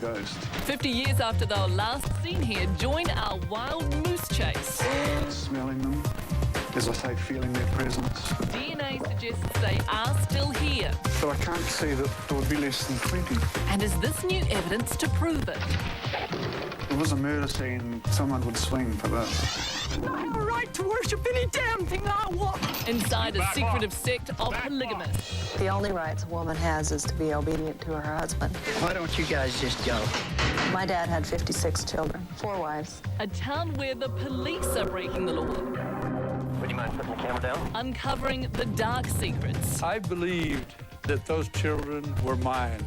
ghost. 50 years after they were last seen here, join our wild moose chase. Smelling them, as I say, feeling their presence. DNA suggests they are still here. But I can't see that there would be less than 20. And is this new evidence to prove it? If it was a murder scene, someone would swing for this. I have a right to worship any damn thing I want. Inside a secretive sect of polygamists. The only rights a woman has is to be obedient to her husband. Why don't you guys just go? My dad had 56 children, 4 wives. A town where the police are breaking the law. Would you mind putting the camera down? Uncovering the dark secrets. I believed that those children were mine.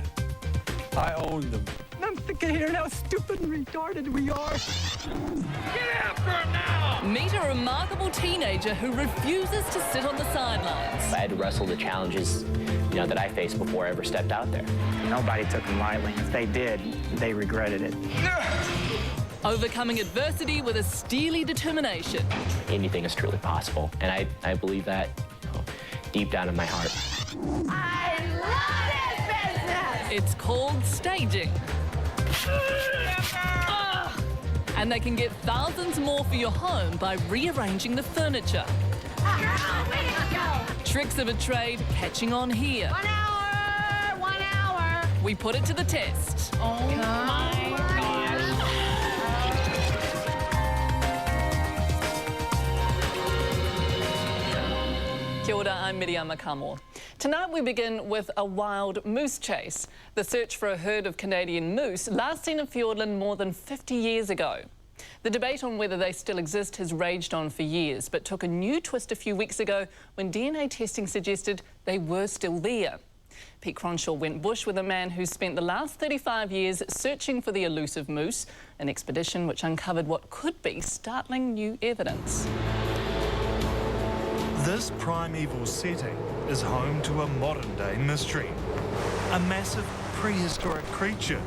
I owned them. I'm sick of hearing how stupid and retarded we are. Get after him now! Meet a remarkable teenager who refuses to sit on the sidelines. I had to wrestle the challenges, that I faced before I ever stepped out there. Nobody took them lightly. If they did, they regretted it. Overcoming adversity with a steely determination. Anything is truly possible, and I believe that deep down in my heart. I love this business! It's called staging. And they can get thousands more for your home by rearranging the furniture. Tricks of a trade catching on here. 1 hour! 1 hour! We put it to the test. Oh my gosh! Kia ora, I'm Miriam Makamor. Tonight we begin with a wild moose chase. The search for a herd of Canadian moose last seen in Fiordland more than 50 years ago. The debate on whether they still exist has raged on for years, but took a new twist a few weeks ago when DNA testing suggested they were still there. Pete Cronshaw went bush with a man who spent the last 35 years searching for the elusive moose, an expedition which uncovered what could be startling new evidence. This primeval setting is home to a modern-day mystery, a massive prehistoric creature,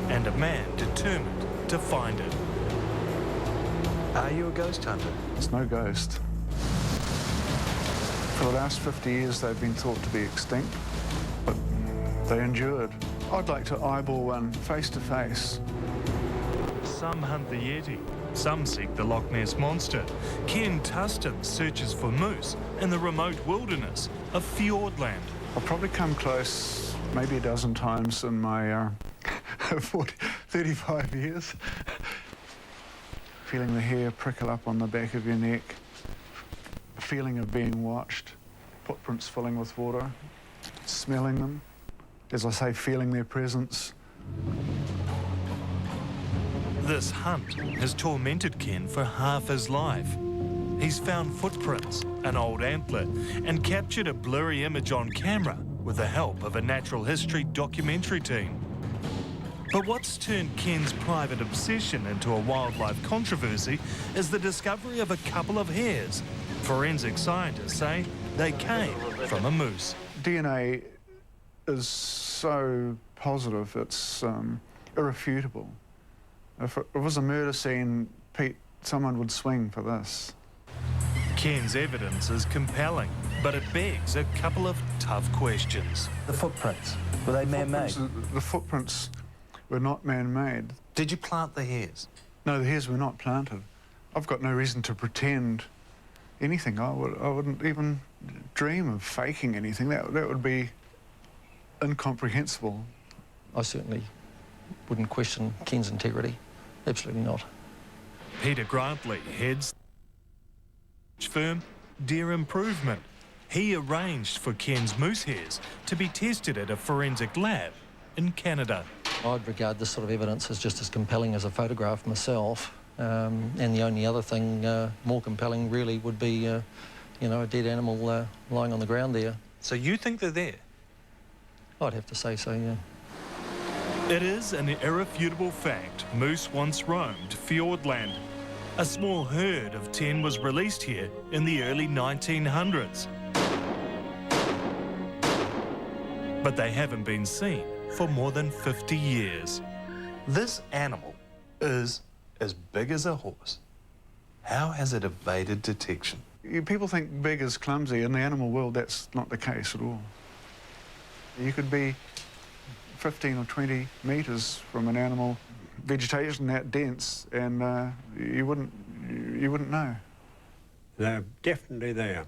and a man determined to find it. Are you a ghost hunter? It's no ghost. For the last 50 years, they've been thought to be extinct, but they endured. I'd like to eyeball one face to face. Some hunt the Yeti, some seek the Loch Ness Monster. Ken Tustin searches for moose in the remote wilderness of Fiordland. I've probably come close maybe a dozen times in my 35 years. Feeling the hair prickle up on the back of your neck, feeling of being watched, footprints filling with water, smelling them, as I say, feeling their presence. This hunt has tormented Ken for half his life. He's found footprints, an old antler, and captured a blurry image on camera with the help of a natural history documentary team. But what's turned Ken's private obsession into a wildlife controversy is the discovery of a couple of hairs. Forensic scientists say they came from a moose. DNA is so positive, it's irrefutable. If it was a murder scene, Pete, someone would swing for this. Ken's evidence is compelling, but it begs a couple of tough questions. The footprints, were they man-made? The footprints were not man-made. Did you plant the hairs? No, the hairs were not planted. I've got no reason to pretend anything. I wouldn't even dream of faking anything. That would be incomprehensible. I certainly wouldn't question Ken's integrity. Absolutely not. Peter Grantley heads the firm Deer Improvement. He arranged for Ken's moose hairs to be tested at a forensic lab in Canada. I'd regard this sort of evidence as just as compelling as a photograph myself. And the only other thing more compelling really would be, a dead animal lying on the ground there. So you think they're there? I'd have to say so, yeah. It is an irrefutable fact moose once roamed Fiordland. A small herd of 10 was released here in the early 1900s. But they haven't been seen for more than 50 years. This animal is as big as a horse. How has it evaded detection? People think big is clumsy. In the animal world, that's not the case at all. You could be 15 or 20 metres from an animal, vegetation that dense, and you wouldn't know. They're definitely there,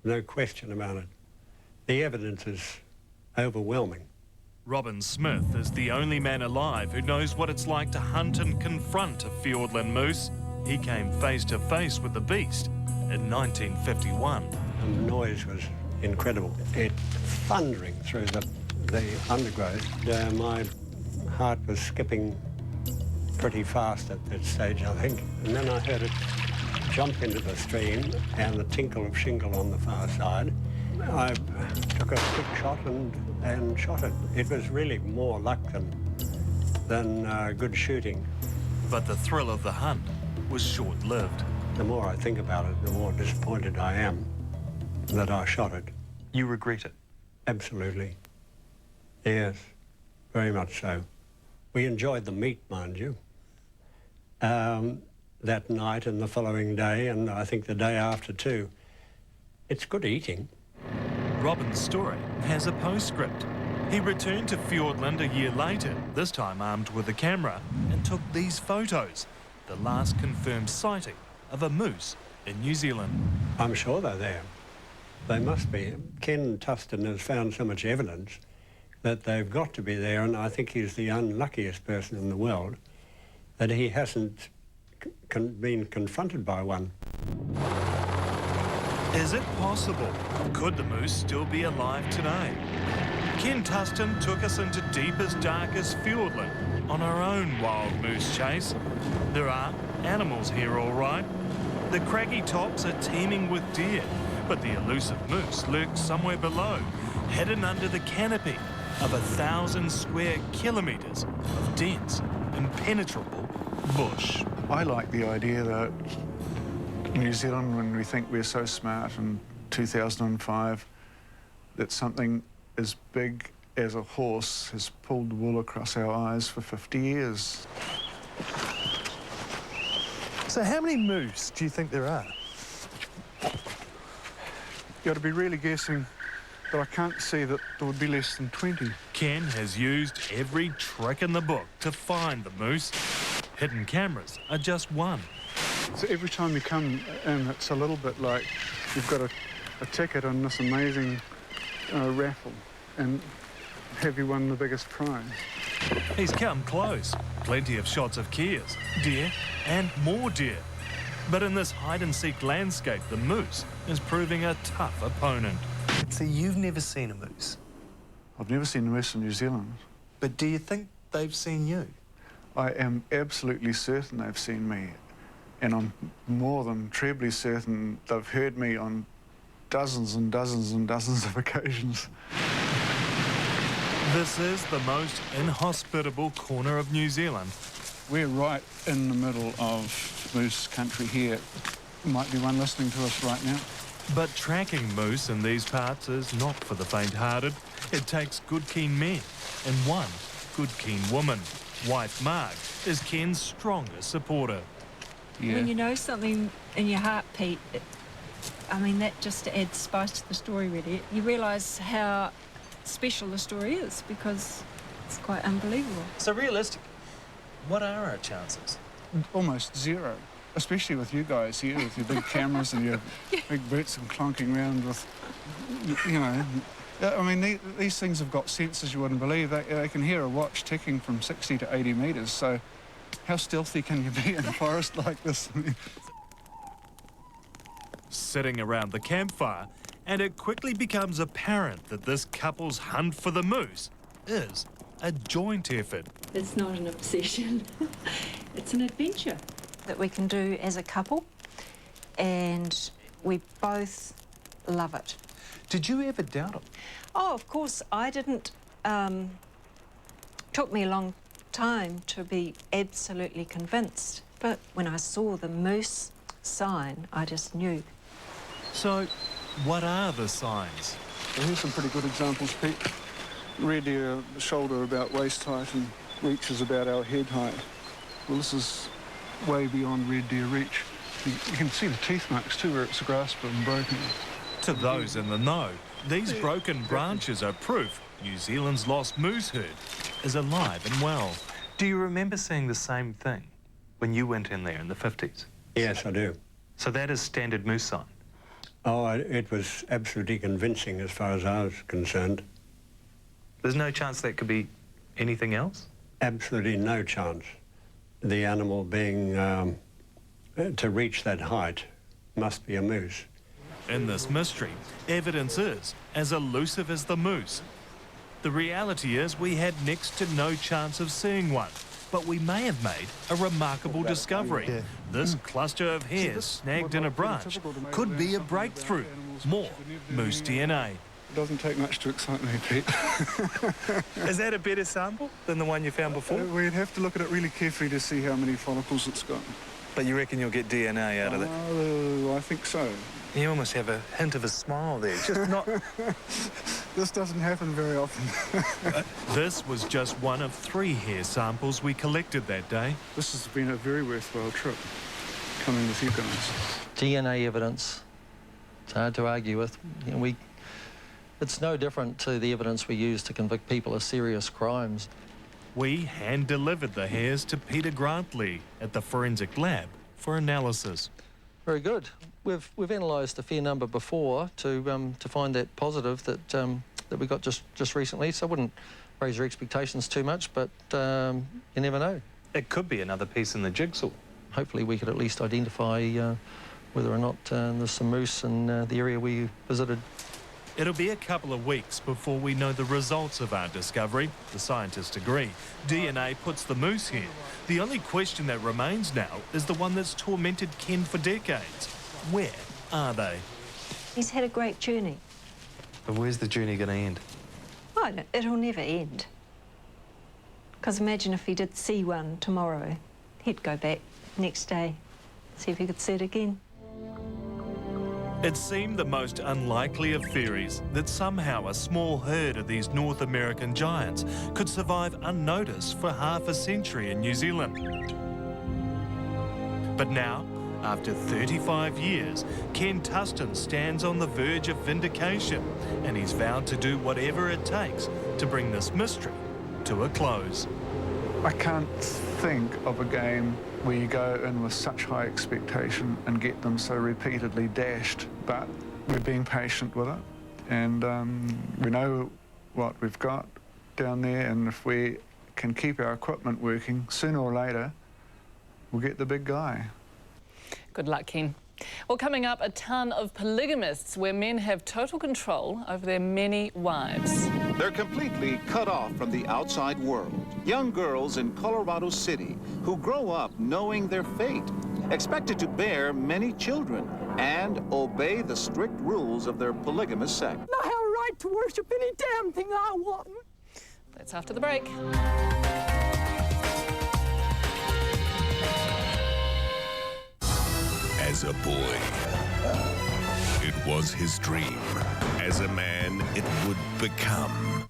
no question about it. The evidence is overwhelming. Robin Smith is the only man alive who knows what it's like to hunt and confront a Fiordland moose. He came face to face with the beast in 1951. The noise was incredible. It thundering through the undergrowth. My heart was skipping pretty fast at that stage, I think. And then I heard it jump into the stream and the tinkle of shingle on the far side. I took a quick shot and shot it. It was really more luck than good shooting. But the thrill of the hunt was short-lived. The more I think about it, the more disappointed I am that I shot it. You regret it? Absolutely. Yes, very much so. We enjoyed the meat, mind you, that night and the following day, and I think the day after too. It's good eating. Robin's story has a postscript. He returned to Fiordland a year later, this time armed with a camera, and took these photos, the last confirmed sighting of a moose in New Zealand. I'm sure they're there. They must be. Ken Tufton has found so much evidence that they've got to be there, and I think he's the unluckiest person in the world that he hasn't been confronted by one. Is it possible? Could the moose still be alive today? Ken Tufton took us into deepest, darkest Fiordland on our own wild moose chase. There are animals here, all right. The craggy tops are teeming with deer, but the elusive moose lurks somewhere below, hidden under the canopy of 1,000 square kilometres of dense, impenetrable bush. I like the idea that New Zealand, when we think we're so smart in 2005, that something as big as a horse has pulled the wool across our eyes for 50 years. So how many moose do you think there are? You got to be really guessing, but I can't see that there would be less than 20. Ken has used every trick in the book to find the moose. Hidden cameras are just one. So every time you come in, it's a little bit like you've got a ticket on this amazing raffle, and have you won the biggest prize? He's come close. Plenty of shots of kias, deer, and more deer. But in this hide-and-seek landscape, the moose is proving a tough opponent. So you've never seen a moose? I've never seen a moose in New Zealand. But do you think they've seen you? I am absolutely certain they've seen me. And I'm more than trebly certain they've heard me on dozens and dozens and dozens of occasions. This is the most inhospitable corner of New Zealand. We're right in the middle of moose country here. Might be one listening to us right now. But tracking moose in these parts is not for the faint-hearted. It takes good keen men and one good keen woman. Wife Marg is Ken's strongest supporter. Yeah. When you know something in your heart, Pete, I mean, that just adds spice to the story, really. You realise how special the story is because it's quite unbelievable. So realistically, what are our chances? Almost zero, especially with you guys here with your big cameras and your big boots and clonking around with, you know. I mean, these things have got sensors you wouldn't believe. They can hear a watch ticking from 60 to 80 metres, so how stealthy can you be in a forest like this? Sitting around the campfire, and it quickly becomes apparent that this couple's hunt for the moose is a joint effort. It's not an obsession. It's an adventure that we can do as a couple, and we both love it. Did you ever doubt it? Oh, of course, I didn't. Took me a long time to be absolutely convinced, but when I saw the moose sign, I just knew. So, what are the signs? Well, here's some pretty good examples, Pete. Red deer, shoulder about waist height and reach is about our head height. Well, this is way beyond red deer reach. You can see the teeth marks too, where it's grasped and broken. To those in the know, these broken branches are proof New Zealand's lost moose herd is alive and well. Do you remember seeing the same thing when you went in there in the 50s? Yes, I do. So that is standard moose sign? Oh, it was absolutely convincing as far as I was concerned. There's no chance that could be anything else? Absolutely no chance. The animal being, to reach that height, must be a moose. In this mystery, evidence is as elusive as the moose. The reality is we had next to no chance of seeing one, but we may have made a remarkable discovery. Yeah. This cluster of hairs snagged in a branch could be a breakthrough. More moose DNA. It doesn't take much to excite me, Pete. Is that a better sample than the one you found before? We'd have to look at it really carefully to see how many follicles it's got. But you reckon you'll get DNA out of it? I think so. You almost have a hint of a smile there, just not... This doesn't happen very often. This was just one of 3 hair samples we collected that day. This has been a very worthwhile trip, coming with you guys. DNA evidence, it's hard to argue with. You know, it's no different to the evidence we use to convict people of serious crimes. We hand-delivered the hairs to Peter Grantley at the forensic lab for analysis. Very good. We've analysed a fair number before to find that positive that we got just recently. So I wouldn't raise your expectations too much, but you never know. It could be another piece in the jigsaw. Hopefully we could at least identify whether or not there's some moose in the area we visited. It'll be a couple of weeks before we know the results of our discovery. The scientists agree. DNA puts the moose here. The only question that remains now is the one that's tormented Ken for decades. Where are they? He's had a great journey. But where's the journey going to end? Oh, it'll never end. Because imagine if he did see one tomorrow, he'd go back next day, see if he could see it again. It seemed the most unlikely of theories that somehow a small herd of these North American giants could survive unnoticed for half a century in New Zealand. But now, after 35 years, Ken Tustin stands on the verge of vindication, and he's vowed to do whatever it takes to bring this mystery to a close. I can't think of a game where you go in with such high expectation and get them so repeatedly dashed, but we're being patient with it, and we know what we've got down there, and if we can keep our equipment working, sooner or later we'll get the big guy. Good luck, Ken. Well, coming up, a ton of polygamists where men have total control over their many wives. They're completely cut off from the outside world. Young girls in Colorado City who grow up knowing their fate, expected to bear many children and obey the strict rules of their polygamous sect. I have a right to worship any damn thing I want. That's after the break. As a boy, it was his dream. As a man, it would become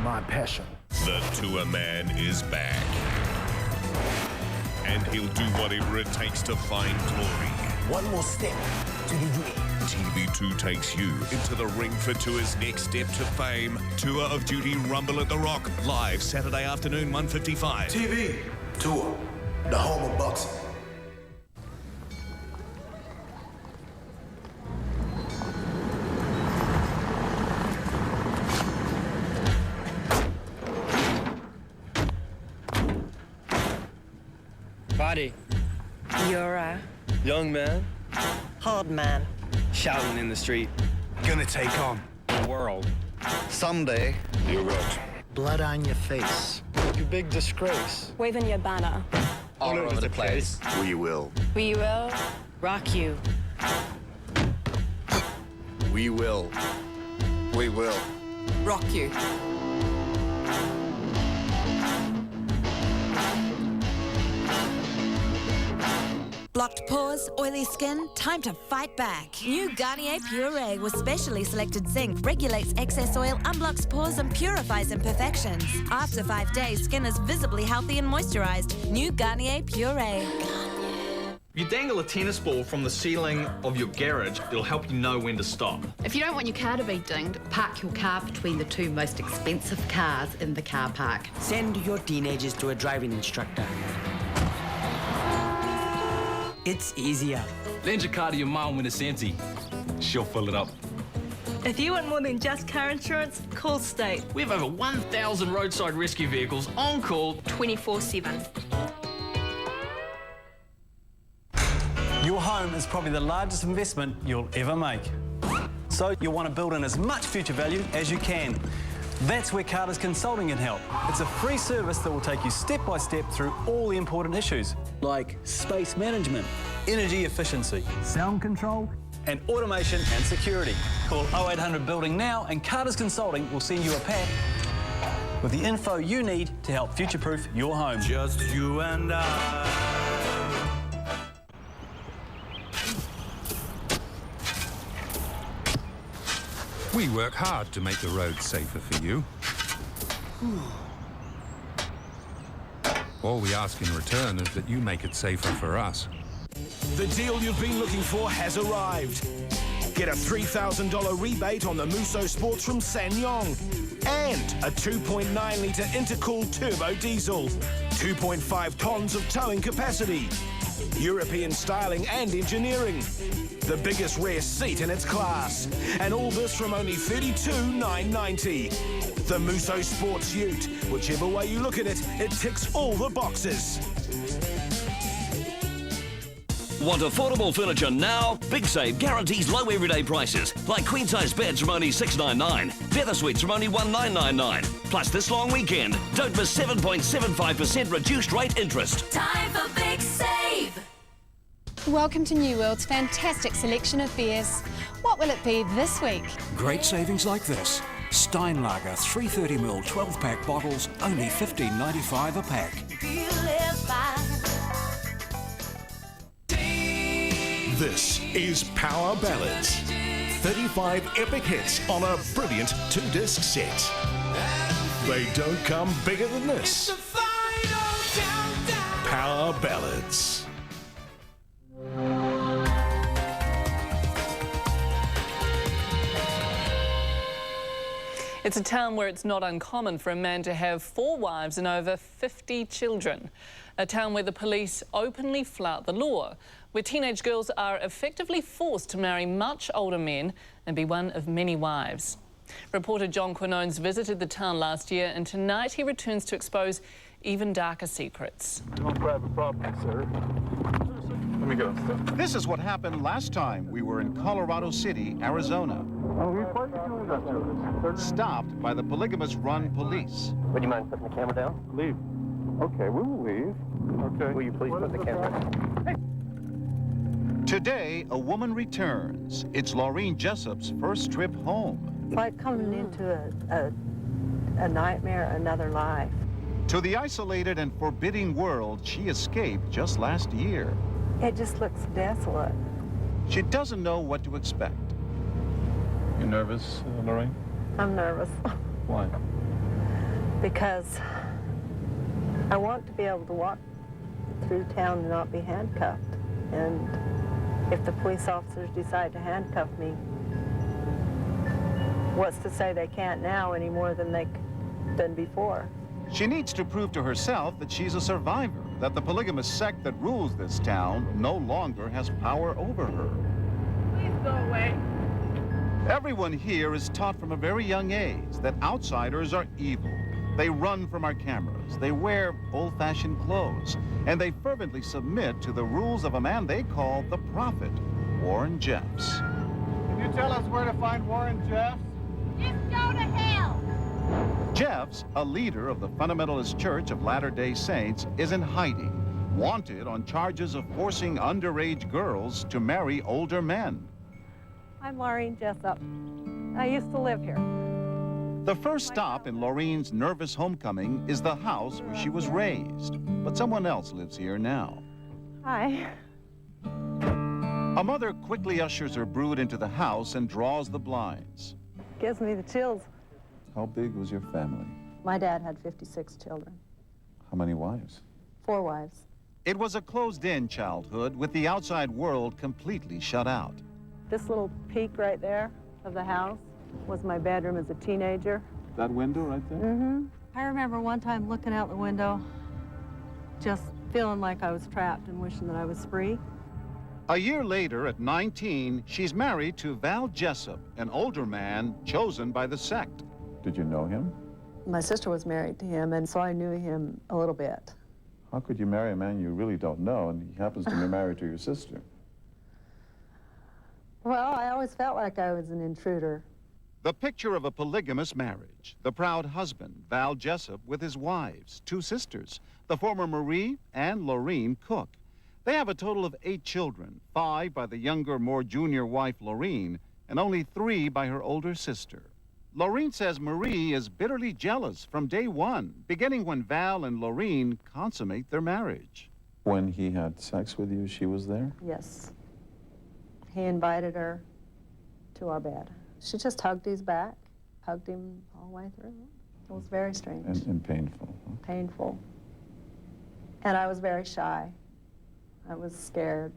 my passion. The Tour Man is back. And he'll do whatever it takes to find glory. One more step to the dream. TV2 takes you into the ring for Tour's next step to fame. Tour of Duty Rumble at the Rock. Live Saturday afternoon, 1:55. TV, Tour, the home of boxing. Buddy. You're a Young man. hard man. Shouting in the street. Gonna take on The world. someday. You're right. Blood on your face. You big disgrace. Waving your banner. All over the place. We will. We will rock you. We will. We will. Rock you. Blocked pores, oily skin, time to fight back. New Garnier Puree with specially selected zinc regulates excess oil, unblocks pores and purifies imperfections. After 5 days, skin is visibly healthy and moisturized. New Garnier Puree. If you dangle a tennis ball from the ceiling of your garage, it'll help you know when to stop. If you don't want your car to be dinged, park your car between the two most expensive cars in the car park. Send your teenagers to a driving instructor. It's easier. Lend your car to your mum when it's empty. She'll fill it up. If you want more than just car insurance, call State. We have over 1,000 roadside rescue vehicles on call 24/7. Your home is probably the largest investment you'll ever make. So you'll want to build in as much future value as you can. That's where Carter's Consulting can help. It's a free service that will take you step by step through all the important issues, like space management, energy efficiency, sound control, and automation and security. Call 0800 Building now and Carter's Consulting will send you a pack with the info you need to help future-proof your home. Just you and I. We work hard to make the roads safer for you. All we ask in return is that you make it safer for us. The deal you've been looking for has arrived. Get a $3,000 rebate on the Musso Sports from SsangYong and a 2.9-litre intercooled turbo diesel, 2.5 tonnes of towing capacity, European styling and engineering, the biggest rear seat in its class, and all this from only $32,990. The Musso Sports Ute. Whichever way you look at it, it ticks all the boxes. Want affordable furniture now? Big Save guarantees low everyday prices, like queen-size beds from only $699, feather suites from only $1,999. Plus this long weekend, don't miss 7.75% reduced rate interest. Time for Big Save! Welcome to New World's fantastic selection of beers. What will it be this week? Great savings like this. Steinlager 330ml 12-pack bottles, only $15.95 a pack. This is Power Ballads. 35 epic hits on a brilliant 2-disc set. They don't come bigger than this. Power Ballads. It's a town where it's not uncommon for a man to have 4 wives and over 50 children. A town where the police openly flout the law, where teenage girls are effectively forced to marry much older men and be one of many wives. Reporter John Quinones visited the town last year, and tonight he returns to expose even darker secrets. On private property, sir. Let me go. This is what happened last time we were in Colorado City, Arizona. Stopped by the polygamous-run police. Would you mind putting the camera down? Leave. Okay, we will leave. Okay. Will you please put the camera down? Hey. Today, a woman returns. It's Laureen Jessup's first trip home. It's like coming into a nightmare, another life. To the isolated and forbidding world she escaped just last year. It just looks desolate. She doesn't know what to expect. You nervous, Lorraine? I'm nervous. Why? Because I want to be able to walk through town and not be handcuffed. And if the police officers decide to handcuff me, what's to say they can't now any more than they done before? She needs to prove to herself that she's a survivor, that the polygamous sect that rules this town no longer has power over her. Please go away. Everyone here is taught from a very young age that outsiders are evil. They run from our cameras, they wear old-fashioned clothes, and they fervently submit to the rules of a man they call the Prophet, Warren Jeffs. Can you tell us where to find Warren Jeffs? Just go to hell. Jeffs, a leader of the Fundamentalist Church of Latter-day Saints, is in hiding, wanted on charges of forcing underage girls to marry older men. I'm Laureen Jessup. I used to live here. The first stop in Laureen's nervous homecoming is the house where she was raised, but someone else lives here now. Hi. A mother quickly ushers her brood into the house and draws the blinds. Gives me the chills. How big was your family? My dad had 56 children. How many wives? 4 wives. It was a closed-in childhood with the outside world completely shut out. This little peak right there of the house was my bedroom as a teenager. That window right there? Mm-hmm. I remember one time looking out the window, just feeling like I was trapped and wishing that I was free. A year later, at 19, she's married to Val Jessup, an older man chosen by the sect. Did you know him? My sister was married to him, and so I knew him a little bit. How could you marry a man you really don't know, and he happens to be married to your sister? Well, I always felt like I was an intruder. The picture of a polygamous marriage. The proud husband, Val Jessup, with his wives, 2 sisters, the former Marie and Lorene Cook. They have a total of 8 children, 5 by the younger, more junior wife, Lorene, and only 3 by her older sister. Lorene says Marie is bitterly jealous from day one, beginning when Val and Lorene consummate their marriage. When he had sex with you, she was there? Yes. He invited her to our bed. She just hugged his back, hugged him all the way through. It was very strange. And painful. Huh? Painful. And I was very shy. I was scared.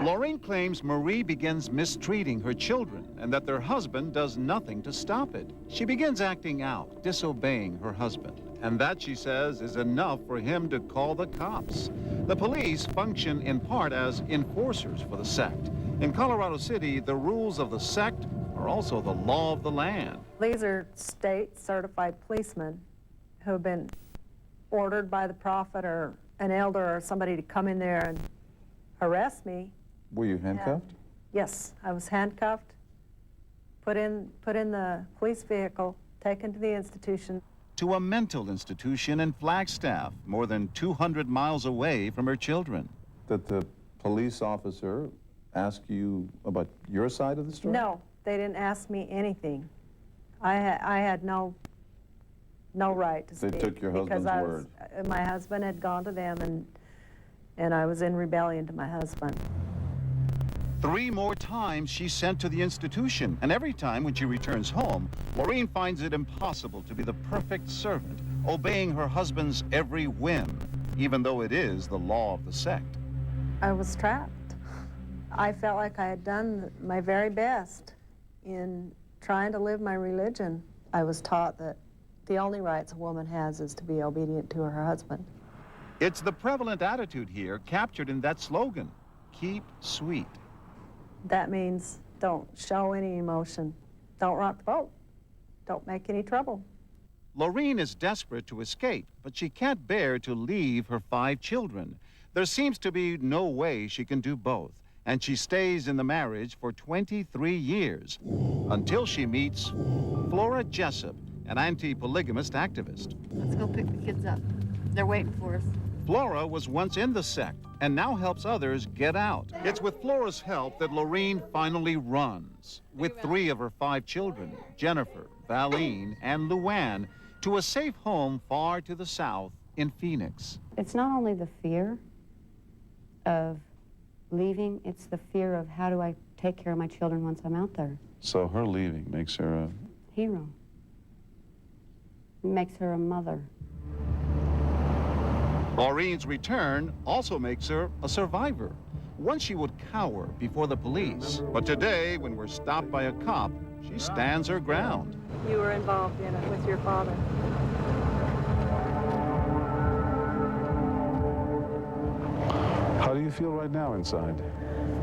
Lorene claims Marie begins mistreating her children and that their husband does nothing to stop it. She begins acting out, disobeying her husband. And that, she says, is enough for him to call the cops. The police function in part as enforcers for the sect. In Colorado City, the rules of the sect are also the law of the land. These are state-certified policemen who have been ordered by the prophet or an elder or somebody to come in there and arrest me. Were you handcuffed? Yes, I was handcuffed, put in the police vehicle, taken to the institution. To a mental institution in Flagstaff, more than 200 miles away from her children. Did the police officer ask you about your side of the story? No, they didn't ask me anything. I had no right to speak. They took your husband's word. My husband had gone to them, and I was in rebellion to my husband. 3 more times she's sent to the institution, and every time when she returns home, Lorene finds it impossible to be the perfect servant, obeying her husband's every whim, even though it is the law of the sect. I was trapped. I felt like I had done my very best in trying to live my religion. I was taught that the only rights a woman has is to be obedient to her husband. It's the prevalent attitude here captured in that slogan, keep sweet. That means don't show any emotion, don't rock the boat, don't make any trouble. Lorene is desperate to escape, but she can't bear to leave her 5 children. There seems to be no way she can do both, and she stays in the marriage for 23 years, until she meets Flora Jessup, an anti-polygamist activist. Let's go pick the kids up. They're waiting for us. Flora was once in the sect and now helps others get out. It's with Flora's help that Lorene finally runs, with 3 of her 5 children, Jennifer, Valine, and Luann, to a safe home far to the south in Phoenix. It's not only the fear of leaving, it's the fear of how do I take care of my children once I'm out there. So her leaving makes her a hero. It makes her a mother. Lorene's return also makes her a survivor. Once she would cower before the police, but today, when we're stopped by a cop, she stands her ground. You were involved in it with your father. How do you feel right now inside?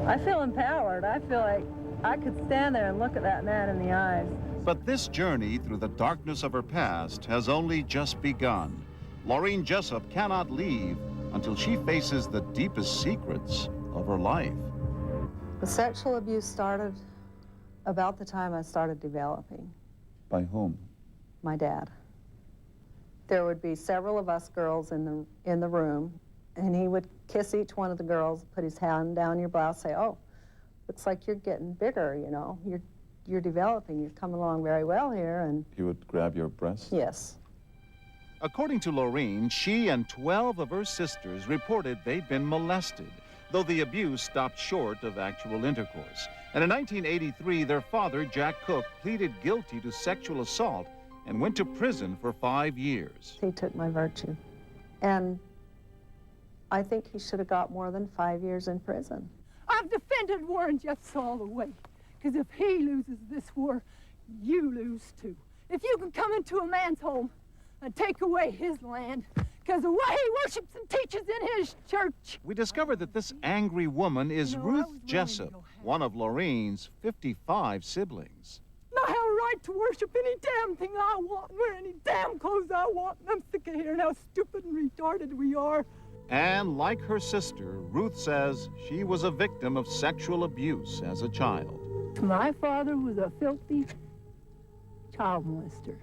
I feel empowered. I feel like I could stand there and look at that man in the eyes. But this journey through the darkness of her past has only just begun. Lorene Jessup cannot leave until she faces the deepest secrets of her life. The sexual abuse started about the time I started developing. By whom? My dad. There would be several of us girls in the room, and he would kiss each one of the girls, put his hand down your blouse, say, "Oh, looks like you're getting bigger, you know. You're developing. You're coming along very well here." And he would grab your breast? Yes. According to Lorene, she and 12 of her sisters reported they'd been molested, though the abuse stopped short of actual intercourse. And in 1983, their father, Jack Cook, pleaded guilty to sexual assault and went to prison for 5 years. He took my virtue. And I think he should have got more than 5 years in prison. I've defended Warren Jeffs all the way, because if he loses this war, you lose too. If you can come into a man's home and take away his land, because of what he worships and teaches in his church. We discover that this angry woman is Ruth Jessup, one of Lorraine's 55 siblings. I have a right to worship any damn thing I want, and wear any damn clothes I want, and I'm sick of hearing how stupid and retarded we are. And like her sister, Ruth says she was a victim of sexual abuse as a child. My father was a filthy child molester.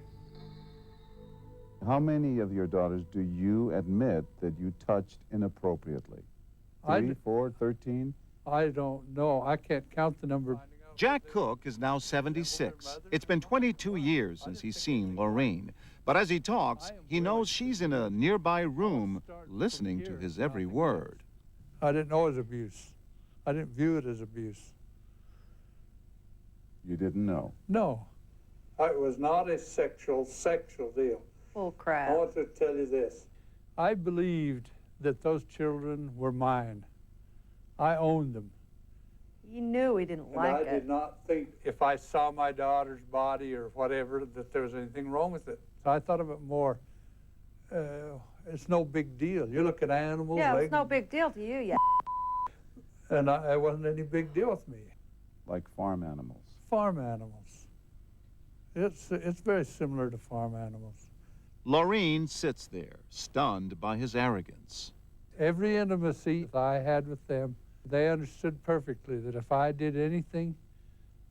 How many of your daughters do you admit that you touched inappropriately? 3, 4, 13? I don't know. I can't count the number. Jack Cook is now 76. It's been 22 years since he's seen Lorraine. But as he talks, he knows she's in a nearby room listening to his every word. I didn't know it was abuse. I didn't view it as abuse. You didn't know? No. It was not a sexual deal. Bull crap. I want to tell you this. I believed that those children were mine. I owned them. You knew he didn't like it. I did not think if I saw my daughter's body or whatever that there was anything wrong with it. So I thought of it more, it's no big deal. You look at animals. Yeah, it's no big deal to you, yeah. And it wasn't any big deal with me. Like farm animals? Farm animals. It's very similar to farm animals. Lorraine sits there, stunned by his arrogance. Every intimacy I had with them, they understood perfectly that if I did anything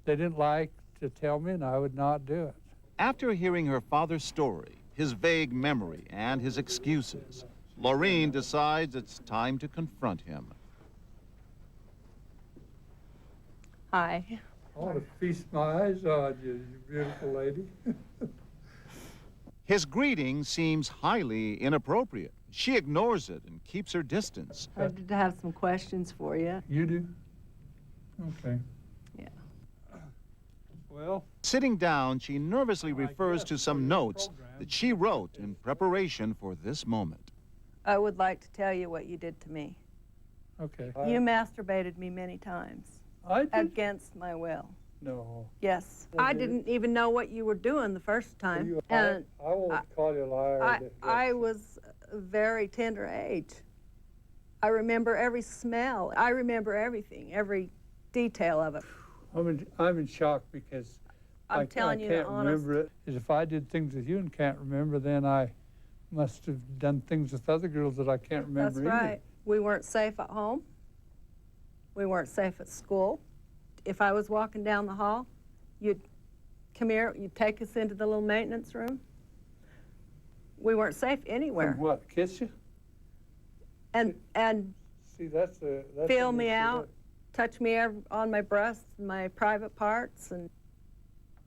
they didn't like to tell me, and I would not do it. After hearing her father's story, his vague memory, and his excuses, Lorraine decides it's time to confront him. Hi. I want to feast my eyes on you, you beautiful lady. His greeting seems highly inappropriate. She ignores it and keeps her distance. I did have some questions for you. You do? Okay. Yeah. Well. Sitting down, she nervously refers to some notes that she wrote in preparation for this moment. I would like to tell you what you did to me. Okay. You masturbated me many times. I did? Against my will. No. Yes. I didn't even know what you were doing the first time. And I won't call you a liar. I was a very tender age. I remember every smell. I remember everything, every detail of it. I'm in shock because I'm telling you can't the honest. remember it. If I did things with you and can't remember, then I must have done things with other girls that I can't remember That's right. We weren't safe at home. We weren't safe at school. If I was walking down the hall, you'd come here, you'd take us into the little maintenance room. We weren't safe anywhere. And what, kiss you? And see, that's feel me out, touch me on my breasts, my private parts, and.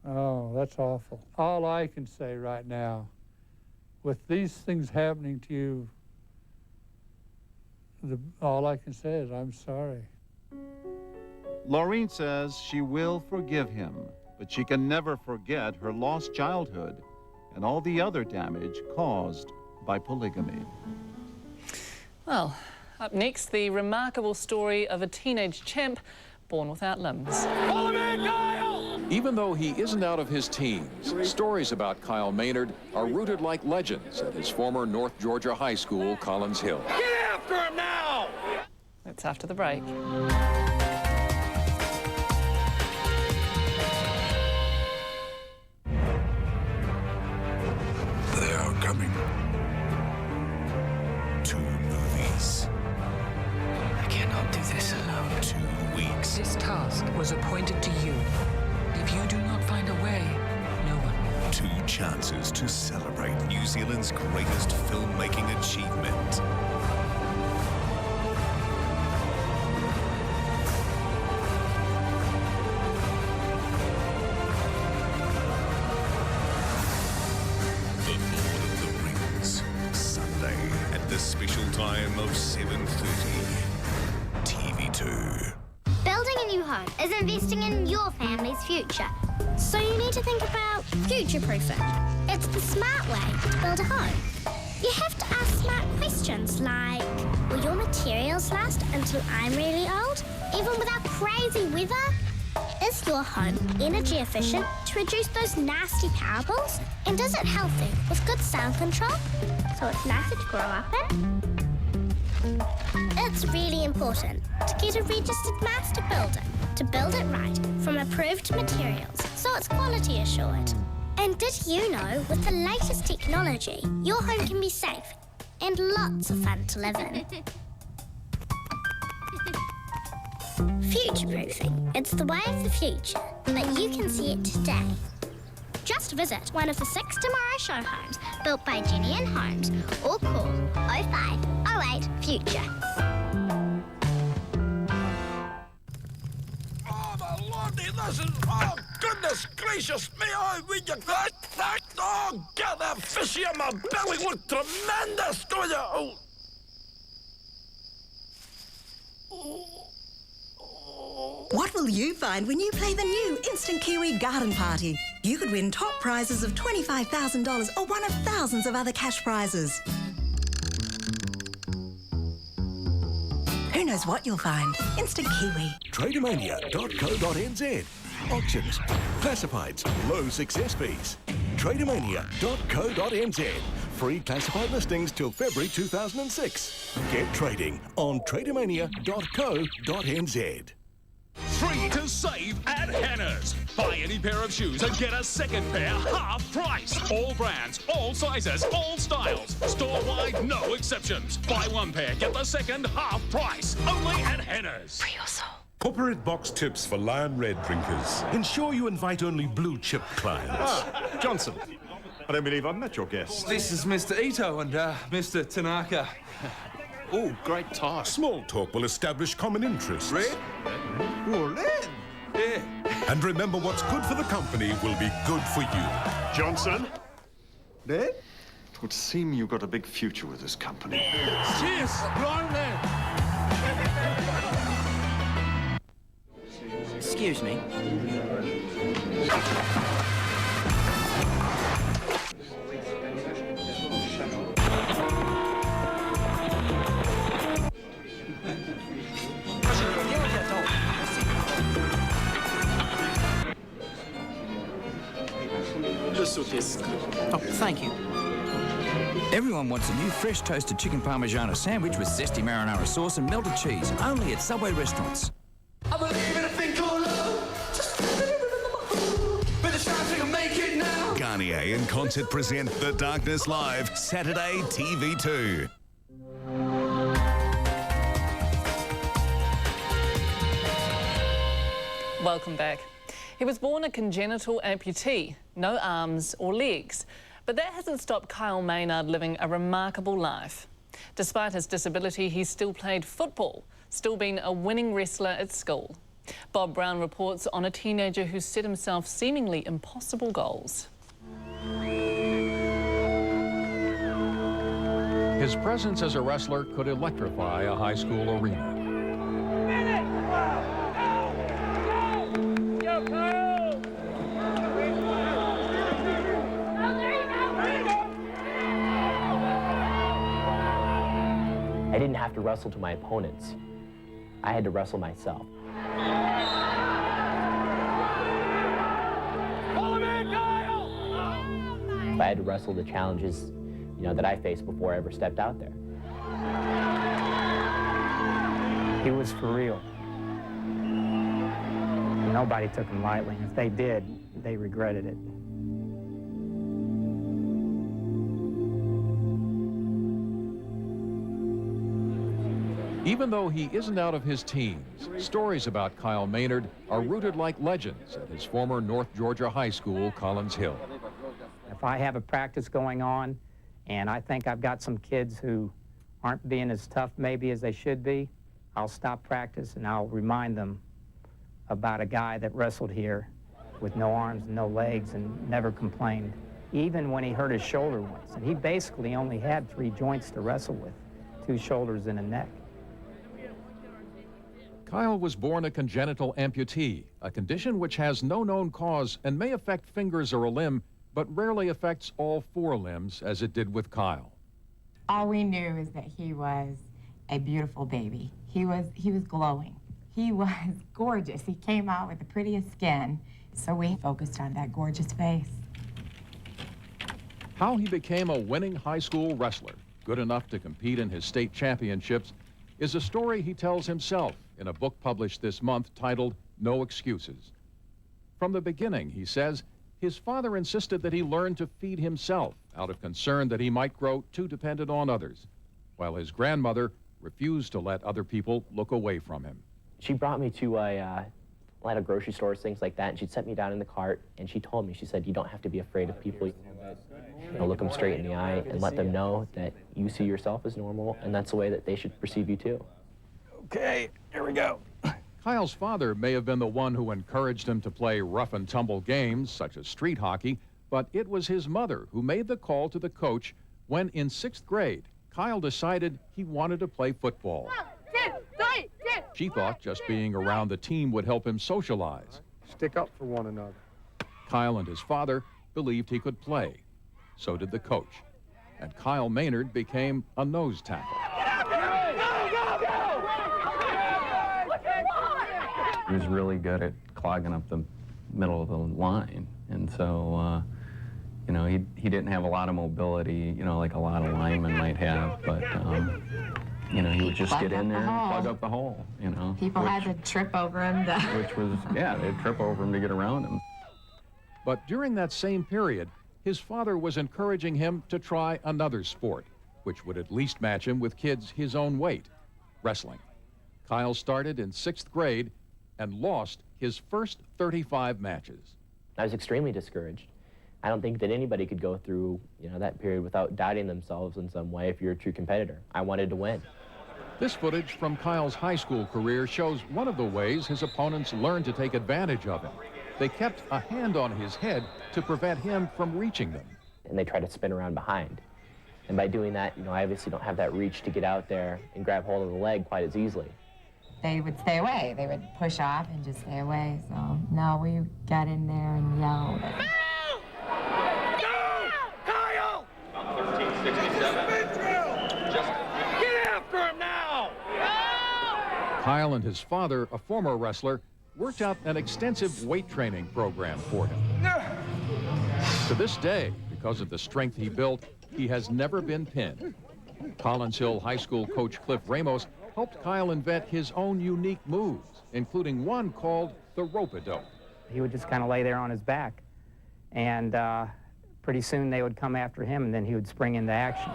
Oh, that's awful. All I can say right now, with these things happening to you, all I can say is I'm sorry. Lorraine says she will forgive him, but she can never forget her lost childhood and all the other damage caused by polygamy. Well, up next, the remarkable story of a teenage chimp born without limbs. Follow me, Kyle! Even though he isn't out of his teens, stories about Kyle Maynard are rooted like legends at his former North Georgia high school, Collins Hill. Get after him now! That's after the break. They are coming. 2 movies. I cannot do this alone. 2 weeks. This task was appointed to you. If you do not find a way, no one. 2 chances to celebrate New Zealand's greatest filmmaking achievement. Special time of 7:30. TV2. Building a new home is investing in your family's future. So you need to think about future-proofing. It's the smart way to build a home. You have to ask smart questions like, Will your materials last until I'm really old? Even with our crazy weather? Is your home energy efficient to reduce those nasty power bills? And is it healthy with good sound control? So it's nicer to grow up in? It's really important to get a registered master builder to build it right from approved materials so it's quality assured. And did you know with the latest technology, your home can be safe and lots of fun to live in? Future-proofing. It's the way of the future, but you can see it today. Just visit one of the 6 Tomorrow Show homes built by Jenny and Homes or call 0508 Future. Oh, my lordy, this is... Oh, goodness gracious me, oh, will you... Oh, get that fishy on my belly, look tremendous, do you? Oh. What will you find when you play the new Instant Kiwi Garden Party? You could win top prizes of $25,000 or one of thousands of other cash prizes. Who knows what you'll find? Instant Kiwi. Tradermania.co.nz. Auctions, classifieds, low success fees. Tradermania.co.nz. Free classified listings till February 2006. Get trading on tradermania.co.nz. Free to save at Hannah's. Buy any pair of shoes and get a second pair half price. All brands, all sizes, all styles. Store-wide, no exceptions. Buy one pair, get the second half price. Only at Hannah's. For your soul. Corporate box tips for Lion Red drinkers. Ensure you invite only blue-chip clients. Ah, Johnson. I don't believe I've met your guests. This is Mr. Ito and Mr. Tanaka. Oh, great tie. Small talk will establish common interests. Red? Oh, red? Yeah. And remember, what's good for the company will be good for you. Johnson? Red? It would seem you've got a big future with this company. Cheers! Excuse me. Oh, thank you. Everyone wants a new fresh toasted chicken parmigiana sandwich with zesty marinara sauce and melted cheese, only at Subway restaurants. I believe in a thing called love. Just but it's time to make it now. Garnier in concert present The Darkness Live, Saturday TV2. Welcome back. He was born a congenital amputee, no arms or legs, but that hasn't stopped Kyle Maynard living a remarkable life. Despite his disability, he still played football, still been a winning wrestler at school. Bob Brown reports on a teenager who set himself seemingly impossible goals. His presence as a wrestler could electrify a high school arena. I didn't have to wrestle to my opponents. I had to wrestle myself. I had to wrestle the challenges, that I faced before I ever stepped out there. He was for real. Nobody took him lightly. If they did, they regretted it. Even though he isn't out of his teens, stories about Kyle Maynard are rooted like legends at his former North Georgia High School, Collins Hill. If I have a practice going on and I think I've got some kids who aren't being as tough maybe as they should be, I'll stop practice and I'll remind them about a guy that wrestled here with no arms and no legs and never complained, even when he hurt his shoulder once. And he basically only had 3 joints to wrestle with, 2 shoulders and a neck. Kyle was born a congenital amputee, a condition which has no known cause and may affect fingers or a limb, but rarely affects all 4 limbs as it did with Kyle. All we knew is that he was a beautiful baby. He was glowing. He was gorgeous. He came out with the prettiest skin, so we focused on that gorgeous face. How he became a winning high school wrestler, good enough to compete in his state championships, is a story he tells himself in a book published this month titled No Excuses. From the beginning, he says, his father insisted that he learn to feed himself out of concern that he might grow too dependent on others, while his grandmother refused to let other people look away from him. She brought me to a lot of grocery stores, things like that, and she'd set me down in the cart, and she told me, she said, you don't have to be afraid of people. You know, look them straight in the eye and let them know that you see yourself as normal, and that's the way that they should perceive you too. Okay, here we go. Kyle's father may have been the one who encouraged him to play rough and tumble games, such as street hockey, but it was his mother who made the call to the coach when, in 6th grade, Kyle decided he wanted to play football. She thought just being around the team would help him socialize. Stick up for one another. Kyle and his father believed he could play. So did the coach. And Kyle Maynard became a nose tackle. He was really good at clogging up the middle of the line. And so, you know, he didn't have a lot of mobility, you know, like a lot of linemen might have, but, you know, he would just get in there and plug up the hole, you know. People had to trip over him. Which was, yeah, they'd trip over him to get around him. But during that same period, his father was encouraging him to try another sport, which would at least match him with kids his own weight, wrestling. Kyle started in 6th grade and lost his first 35 matches. I was extremely discouraged. I don't think that anybody could go through, you know, that period without doubting themselves in some way if you're a true competitor. I wanted to win. This footage from Kyle's high school career shows one of the ways his opponents learned to take advantage of him. They kept a hand on his head to prevent him from reaching them. And they try to spin around behind. And by doing that, you know, I obviously don't have that reach to get out there and grab hold of the leg quite as easily. They would stay away. They would push off and just stay away. So, no, we got in there and yelled. Kyle! 1367. Just get after him now! Kyle and his father, a former wrestler, worked out an extensive weight training program for him. To this day, because of the strength he built, he has never been pinned. Collins Hill High School coach Cliff Ramos helped Kyle invent his own unique moves, including one called the rope-a-dope. He would just kind of lay there on his back, and pretty soon they would come after him, and then he would spring into action.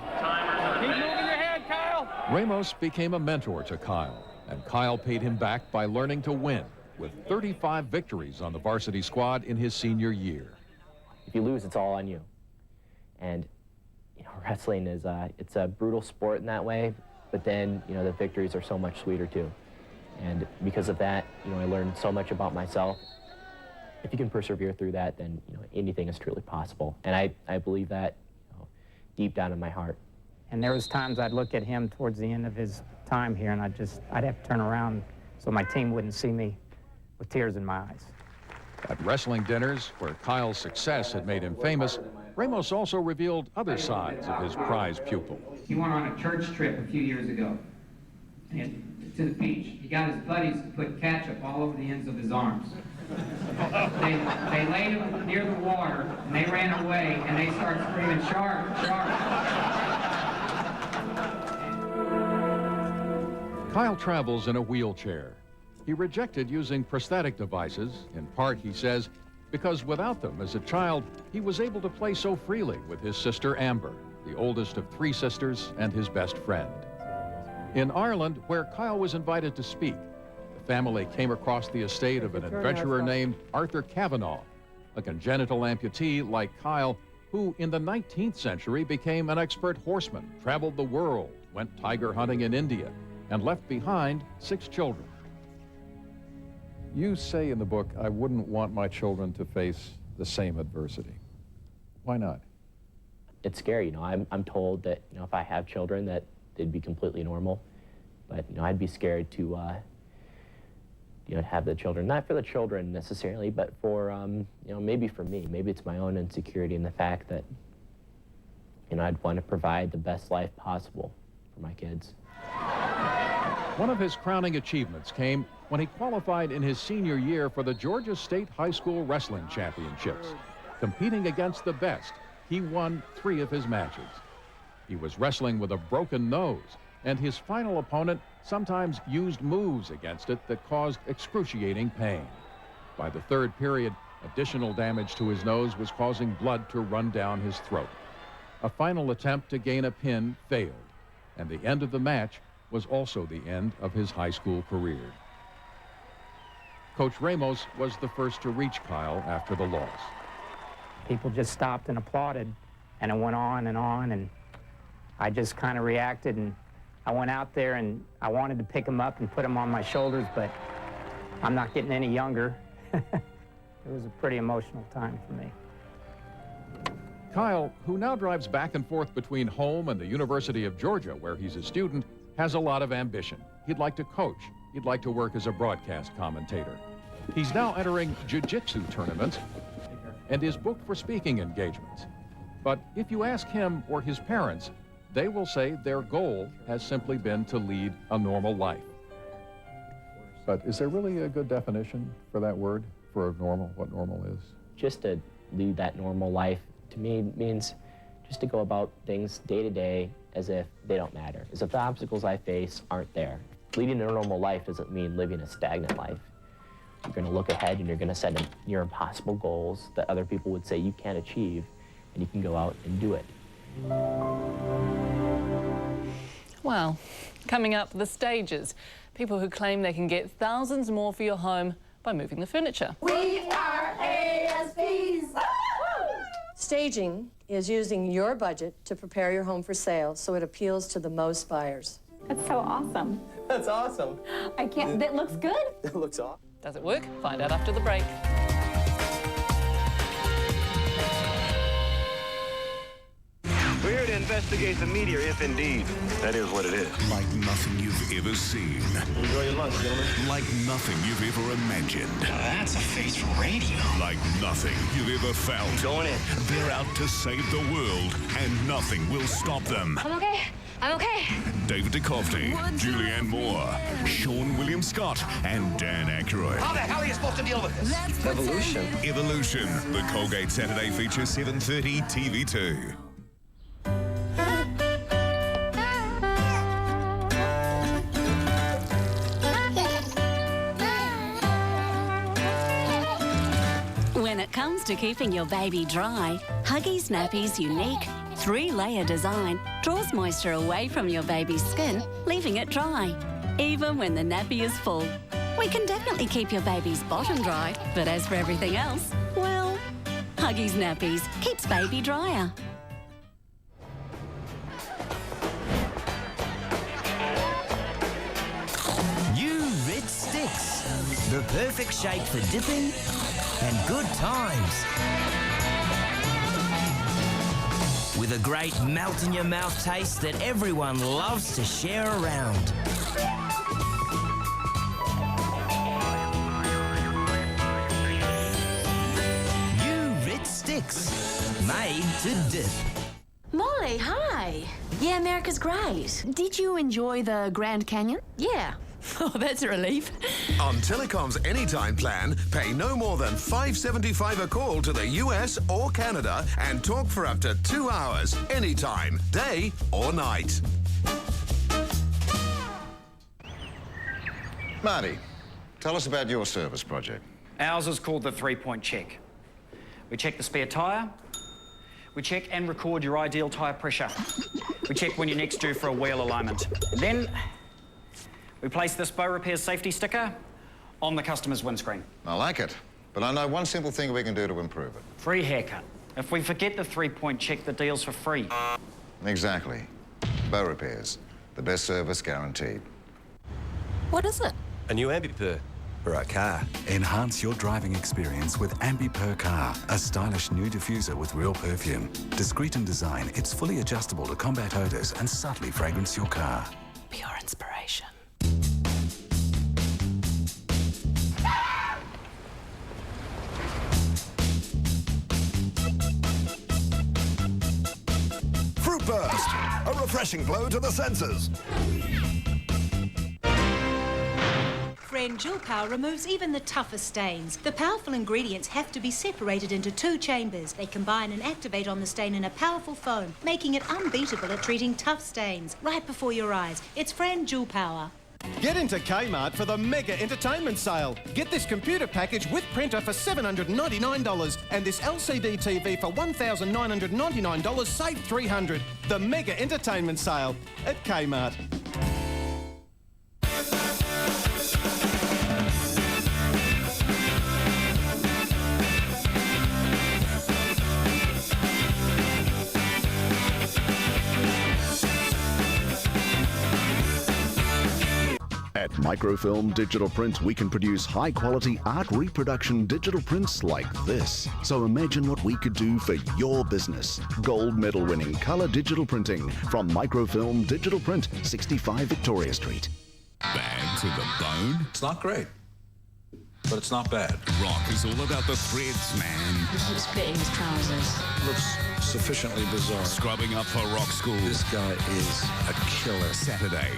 Keep moving your head, Kyle! Ramos became a mentor to Kyle, and Kyle paid him back by learning to win, with 35 victories on the varsity squad in his senior year. If you lose, it's all on you. And, you know, wrestling is, it's a brutal sport in that way, but then, you know, the victories are so much sweeter too. And because of that, you know, I learned so much about myself. If you can persevere through that, then, you know, anything is truly possible. And I believe that, you know, deep down in my heart. And there was times I'd look at him towards the end of his time here, and I'd have to turn around so my team wouldn't see me with tears in my eyes. At wrestling dinners, where Kyle's success had made him famous, Ramos also revealed other sides of his prize pupil. He went on a church trip a few years ago and to the beach. He got his buddies to put ketchup all over the ends of his arms. They laid him near the water, and they ran away, and they started screaming, "Shark, shark!" Kyle travels in a wheelchair. He rejected using prosthetic devices, in part, he says, because without them as a child, he was able to play so freely with his sister Amber, the oldest of 3 sisters and his best friend. In Ireland, where Kyle was invited to speak, the family came across the estate of an adventurer named Arthur Kavanagh, a congenital amputee like Kyle, who in the 19th century became an expert horseman, traveled the world, went tiger hunting in India, and left behind 6 children. You say in the book, I wouldn't want my children to face the same adversity. Why not? It's scary, you know. I'm told that, you know, if I have children that they'd be completely normal, but, you know, I'd be scared to, you know, have the children, not for the children necessarily, but for, you know, maybe for me. Maybe it's my own insecurity and the fact that, you know, I'd want to provide the best life possible for my kids. One of his crowning achievements came when he qualified in his senior year for the Georgia State High School Wrestling Championships. Competing against the best, he won 3 of his matches. He was wrestling with a broken nose, and his final opponent sometimes used moves against it that caused excruciating pain. By the 3rd period, additional damage to his nose was causing blood to run down his throat. A final attempt to gain a pin failed, and the end of the match was also the end of his high school career. Coach Ramos was the first to reach Kyle after the loss. People just stopped and applauded, and it went on, and I just kind of reacted, and I went out there and I wanted to pick him up and put him on my shoulders, but I'm not getting any younger. It was a pretty emotional time for me. Kyle, who now drives back and forth between home and the University of Georgia, where he's a student, has a lot of ambition. He'd like to coach. He'd like to work as a broadcast commentator. He's now entering jiu-jitsu tournaments and is booked for speaking engagements. But if you ask him or his parents, they will say their goal has simply been to lead a normal life. But is there really a good definition for that word, for normal, what normal is? Just to lead that normal life, to me, means just to go about things day to day as if they don't matter, as if the obstacles I face aren't there. Leading a normal life doesn't mean living a stagnant life. You're going to look ahead and you're going to set near impossible goals that other people would say you can't achieve, and you can go out and do it. Well, coming up, the stages. People who claim they can get thousands more for your home by moving the furniture. We are ASPs. Staging is using your budget to prepare your home for sale so it appeals to the most buyers. That's so awesome. That's awesome. I can't, that looks good. It looks awesome. Does it work? Find out after the break. We're here to investigate the meteor, if indeed that is what it is. Like nothing you've ever seen. Enjoy your lunch, gentlemen. Like nothing you've ever imagined. That's a face for radio. Like nothing you've ever felt. Going in. They're out to save the world, and nothing will stop them. I'm okay. I'm okay. David Duchovny, Julianne Moore, Sean William Scott, and Dan Aykroyd. How the hell are you supposed to deal with this? Evolution. Evolution, the Colgate Saturday feature, 7:30 TV2. When it comes to keeping your baby dry, Huggies Nappy's unique 3-layer design draws moisture away from your baby's skin, leaving it dry, even when the nappy is full. We can definitely keep your baby's bottom dry, but as for everything else, well, Huggies Nappies keeps baby drier. New Red Sticks, the perfect shake for dipping and good times. With a great melt-in-your-mouth taste that everyone loves to share around. New Red Sticks, made to dip. Molly, hi. Yeah, America's great. Did you enjoy the Grand Canyon? Yeah. Oh, that's a relief. On Telecom's Anytime plan, pay no more than $5.75 a call to the US or Canada and talk for up to 2 hours, anytime, day or night. Marty, tell us about your service project. Ours is called the 3-point check. We check the spare tyre. We check and record your ideal tyre pressure. We check when you're next due for a wheel alignment. And then we place this Bow Repairs safety sticker on the customer's windscreen. I like it, but I know one simple thing we can do to improve it. Free haircut. If we forget the 3-point check, the deal's for free. Exactly. Bow Repairs, the best service guaranteed. What is it? A new Ambipur for our car. Enhance your driving experience with Ambipur Car, a stylish new diffuser with real perfume. Discreet in design, it's fully adjustable to combat odors and subtly fragrance your car. Pure inspiration. Fruit Burst, a refreshing blow to the senses. friend Jewel Power removes even the toughest stains. The powerful ingredients have to be separated into 2 chambers. They combine and activate on the stain in a powerful foam, making it unbeatable at treating tough stains right before your eyes. It's friend Jewel Power. Get into Kmart for the Mega Entertainment Sale. Get this computer package with printer for $799 and this LCD TV for $1,999, save $300. The Mega Entertainment Sale at Kmart. At Microfilm Digital Print, we can produce high-quality art reproduction digital prints like this. So imagine what we could do for your business. Gold medal-winning colour digital printing from Microfilm Digital Print, 65 Victoria Street. Bad to the bone? It's not great, but it's not bad. Rock is all about the threads, man. This looks fitting his trousers. Looks sufficiently bizarre. Scrubbing up for rock school. This guy is a killer. Saturday.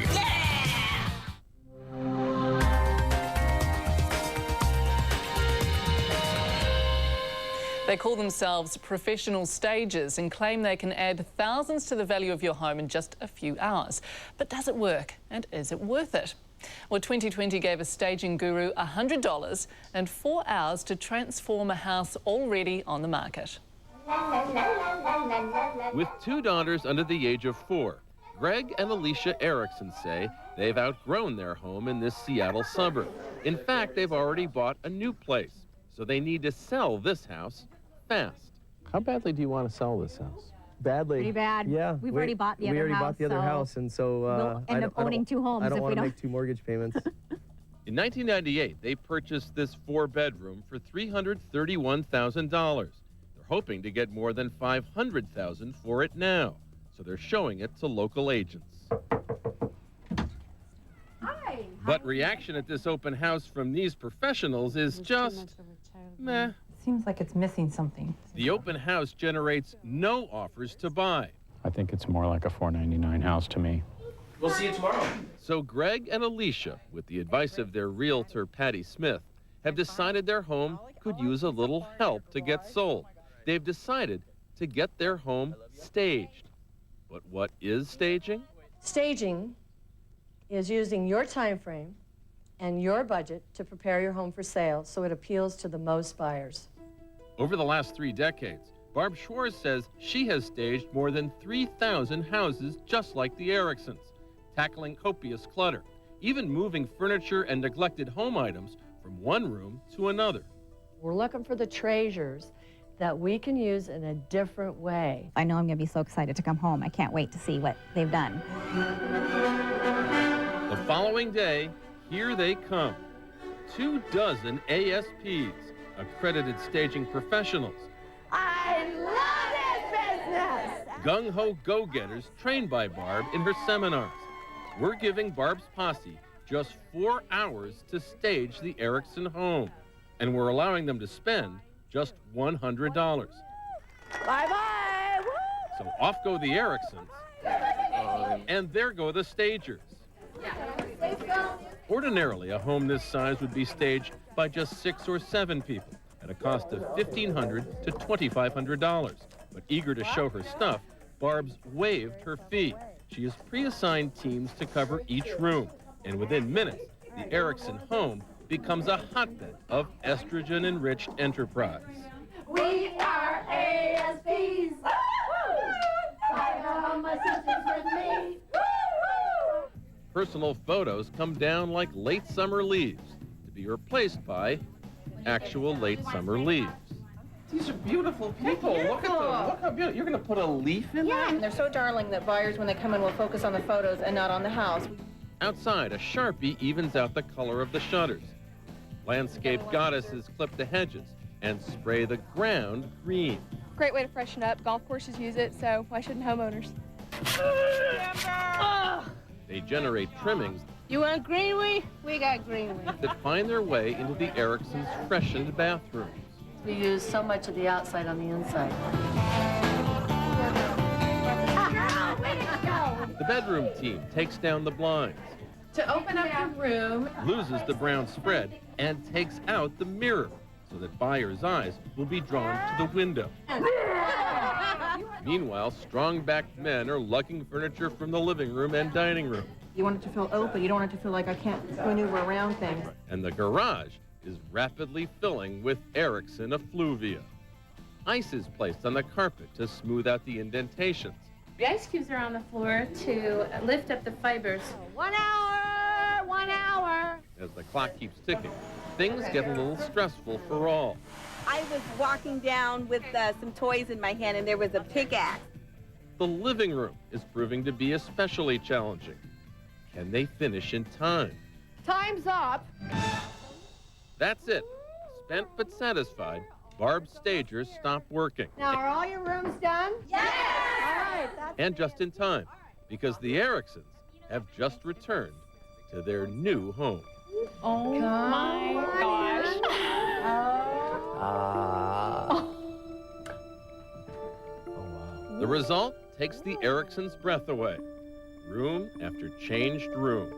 They call themselves professional stagers and claim they can add thousands to the value of your home in just a few hours. But does it work? And is it worth it? Well, 2020 gave a staging guru $100 and 4 hours to transform a house already on the market. With 2 daughters under the age of 4, Greg and Alicia Erickson say they've outgrown their home in this Seattle suburb. In fact, they've already bought a new place, so they need to sell this house fast. How badly do you want to sell this house? Badly. Pretty bad. Yeah. We've already bought the other house. We already bought the other house, and so we'll end up owning 2 homes I don't if we want to don't. make 2 mortgage payments. In 1998, they purchased this 4-bedroom for $331,000. They're hoping to get more than $500,000 for it now, so they're showing it to local agents. Hi. But reaction at this open house from these professionals is just meh. Seems like it's missing something. The open house generates no offers to buy. I think it's more like a $499 house to me. We'll see you tomorrow. So Greg and Alicia, with the advice of their realtor, Patty Smith, have decided their home could use a little help to get sold. They've decided to get their home staged. But what is staging? Staging is using your time frame and your budget to prepare your home for sale so it appeals to the most buyers. Over the last 3 decades, Barb Schwartz says she has staged more than 3,000 houses just like the Ericksons, tackling copious clutter, even moving furniture and neglected home items from one room to another. We're looking for the treasures that we can use in a different way. I know I'm going to be so excited to come home. I can't wait to see what they've done. The following day, here they come. 24 ASPs, accredited staging professionals. I love this business! Gung-ho go-getters trained by Barb in her seminars. We're giving Barb's posse just 4 hours to stage the Erickson home. And we're allowing them to spend just $100. Bye-bye! So off go the Ericksons, and there go the stagers. Ordinarily, a home this size would be staged by just 6 or 7 people at a cost of $1,500 to $2,500. But eager to show her stuff, Barb's waived her fee. She has pre-assigned teams to cover each room, and within minutes, the Erickson home becomes a hotbed of estrogen-enriched enterprise. We are ASPs! I got my sisters with me! Personal photos come down like late summer leaves to be replaced by actual late summer leaves. These are beautiful people. Look at them. Look how beautiful. You're going to put a leaf in there? Yeah, they're so darling that buyers, when they come in, will focus on the photos and not on the house. Outside, a Sharpie evens out the color of the shutters. Landscape goddesses clip the hedges and spray the ground green. Great way to freshen up. Golf courses use it, so why shouldn't homeowners? They generate trimmings You want greenery? We got greenery. that find their way into the Ericksons' freshened bathrooms. We use so much of the outside on the inside. The bedroom team takes down the blinds. To open up the room, loses the brown spread, and takes out the mirror so that buyers' eyes will be drawn to the window. Meanwhile, strong-backed men are lugging furniture from the living room and dining room. you want it to feel open. You don't want it to feel like I can't maneuver around things. And the garage is rapidly filling with Ericsson effluvia. Ice is placed on the carpet to smooth out the indentations. The ice cubes are on the floor to lift up the fibers. 1 hour! 1 hour! As the clock keeps ticking, things get a little stressful for all. I was walking down with some toys in my hand, and there was a pickaxe. The living room is proving to be especially challenging. Can they finish in time? Time's up. That's it. Spent but satisfied, Barb's stagers stop working. Now, are all your rooms done? Yes! All right. And just in time, because the Ericsons have just returned to their new home. Oh my gosh. The result takes the Ericsons' breath away. Room after changed room.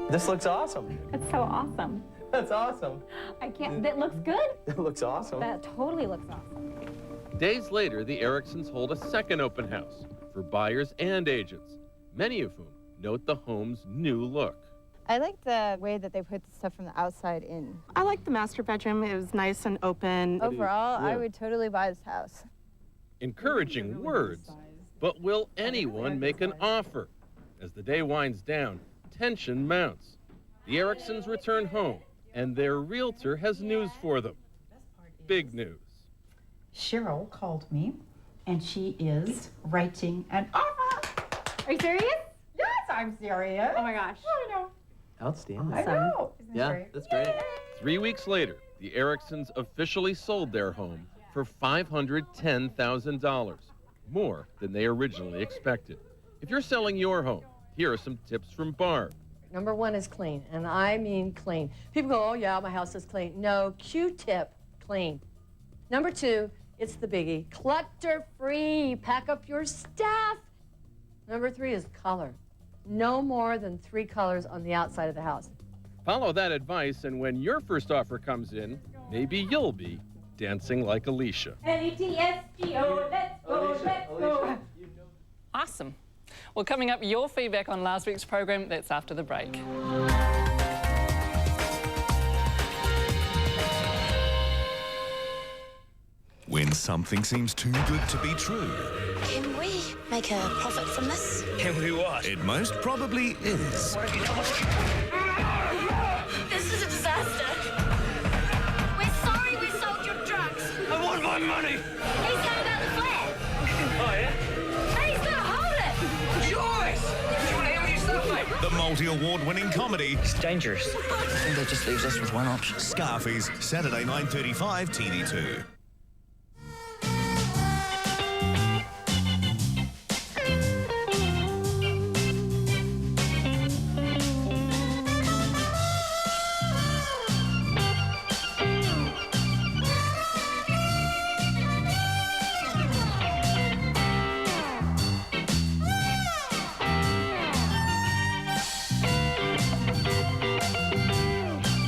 This looks awesome. That's so awesome. That's awesome. I can't, that looks good. It looks awesome. That totally looks awesome. Days later, the Ericsons hold a second open house for buyers and agents, many of whom note the home's new look. I like the way that they put the stuff from the outside in. I like the master bedroom. It was nice and open. Overall, I would totally buy this house. Encouraging words, but will anyone make an offer? As the day winds down, tension mounts. The Ericsons return home, and their realtor has news for them. Big news. Cheryl called me, and she is writing an offer. Are you serious? Yes, I'm serious. Oh my gosh. I know. Outstanding. I know. Isn't Yeah, that great? that's great. 3 weeks later, the Ericsons officially sold their home for $510,000, more than they originally expected. If you're selling your home, here are some tips from Barb. Number one is clean, and I mean clean. People go, oh yeah, my house is clean. No, Q-tip clean. Number two, it's the biggie, clutter-free. Pack up your stuff. Number three is color. No more than 3 colors on the outside of the house. Follow that advice, and when your first offer comes in, maybe you'll be dancing like Alicia. L-E-T-S-G-O, let's go, let's go. Awesome. Well, coming up, your feedback on last week's program. That's after the break. When something seems too good to be true, Can we make a profit from this? can we what? It most probably is. This is a disaster. We're sorry we sold your drugs. I want my money! He's going about the flat. Oh, yeah? He's going to hold it. Joyce! Do you want to hear your stuff, mate? The multi-award-winning comedy... It's dangerous. I think that just leaves us with one option. Scarface, Saturday, 9:35, TV2.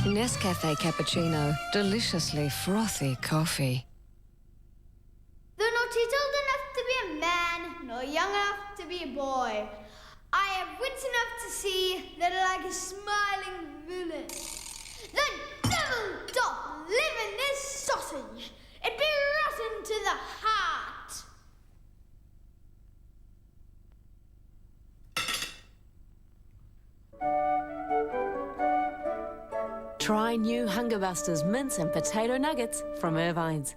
Nescafe Cappuccino, deliciously frothy coffee. Though not yet old enough to be a man, nor young enough to be a boy, I have wits enough to see that like a smiling villain. The devil doth live in this sausage. It be rotten to the heart. Try new Hunger Busters mince and potato nuggets from Irvine's.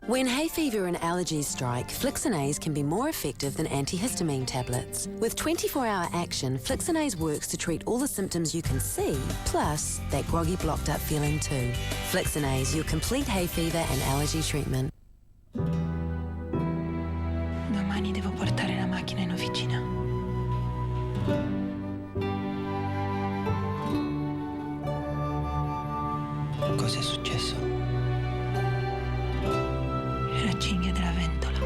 When hay fever and allergies strike, Flixinase can be more effective than antihistamine tablets. With 24-hour action, Flixinase works to treat all the symptoms you can see, plus that groggy, blocked-up feeling too. Flixinase, your complete hay fever and allergy treatment. Domani devo portare la macchina in officina. cosa è successo? È la cinghia della ventola.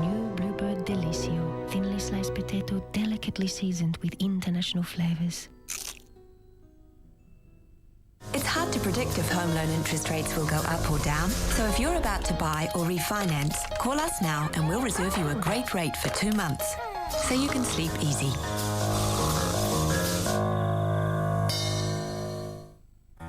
New Bluebird Delicio. Thinly sliced potato, delicately seasoned with international flavors. It's hard to predict if home loan interest rates will go up or down. So if you're about to buy or refinance, call us now and we'll reserve you a great rate for 2 months, so you can sleep easy.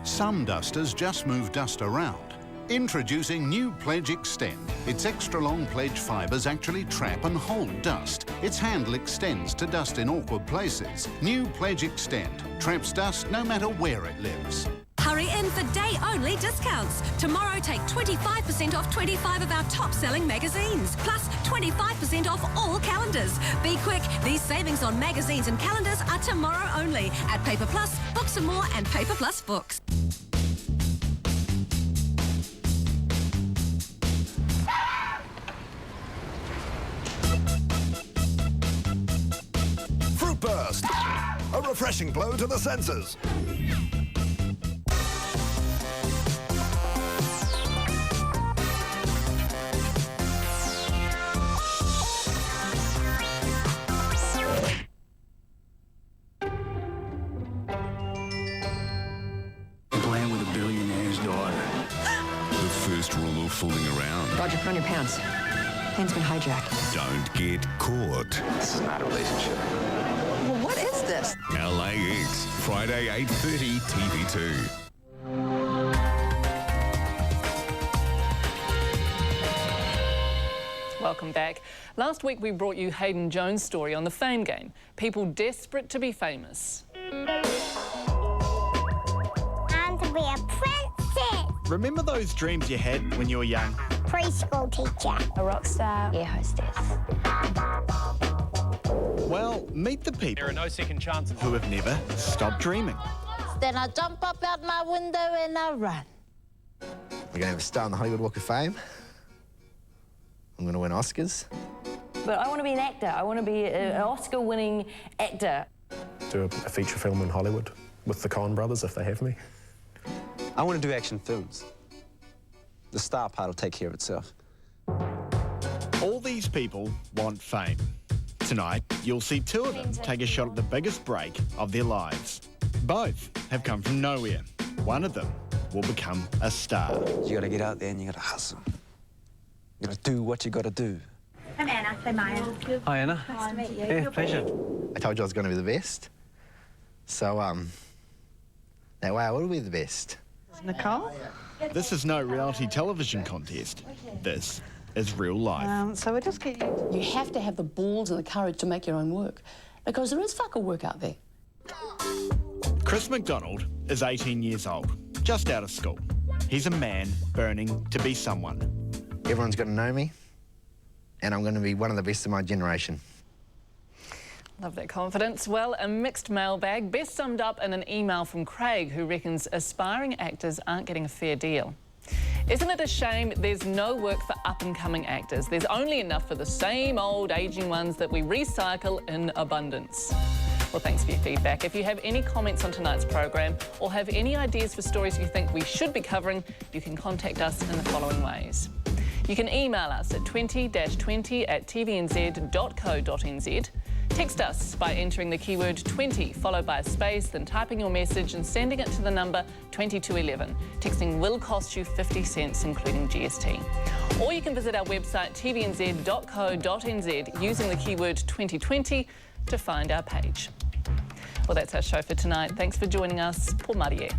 Some dusters just move dust around. Introducing new Pledge Extend. Its extra-long Pledge fibres actually trap and hold dust. Its handle extends to dust in awkward places. New Pledge Extend. Traps dust no matter where it lives. Hurry in for day-only discounts. Tomorrow, take 25% off 25 of our top-selling magazines, plus 25% off all calendars. Be quick, these savings on magazines and calendars are tomorrow only at Paper Plus, Books and More and Paper Plus Books. Fruit Burst, a refreshing blow to the senses. Playing with a billionaire's daughter. The first rule of fooling around. Roger, put on your pants. Plane's been hijacked. Don't get caught. This is not a relationship. Well, what is this? LAX, Friday 8:30, TV2. Welcome back. Last week we brought you Hayden Jones' story on the Fame Game. People desperate to be famous. And to be a princess. Remember those dreams you had when you were young? Preschool teacher. A rock star. Air hostess. Well, meet the people. There are no second chances. Who have never stopped dreaming. Then I jump up out my window and I run. We're going to have a star on the Hollywood Walk of Fame. I'm going to win Oscars. But I want to be an actor. I want to be an Oscar-winning actor. Do a feature film in Hollywood with the Coen brothers if they have me. I want to do action films. The star part will take care of itself. All these people want fame. Tonight, you'll see two of them take a shot at the biggest break of their lives. Both have come from nowhere. One of them will become a star. You got to get out there and you got to hustle. You got to do what you got to do. I'm Anna. I'm Maya. Hi, Anna. Nice to meet you. Yeah, pleasure. I told you I was going to be the best. So, that way I will be the best. Nicole? This is no reality television contest. This is real life. So we're just getting... You have to have the balls and the courage to make your own work, because there is fuck all work out there. Chris McDonald is 18 years old, just out of school. He's a man burning to be someone. Everyone's going to know me, and I'm going to be one of the best of my generation. Love that confidence. Well, a mixed mailbag, best summed up in an email from Craig, who reckons aspiring actors aren't getting a fair deal. Isn't it a shame there's no work for up-and-coming actors? There's only enough for the same old ageing ones that we recycle in abundance. Well, thanks for your feedback. If you have any comments on tonight's program or have any ideas for stories you think we should be covering, you can contact us in the following ways. You can email us at 20-20@tvnz.co.nz. Text us by entering the keyword 20 followed by a space, then typing your message and sending it to the number 2211. Texting will cost you 50 cents, including GST. Or you can visit our website tvnz.co.nz using the keyword 2020 to find our page. Well, that's our show for tonight. Thanks for joining us. Por Marie.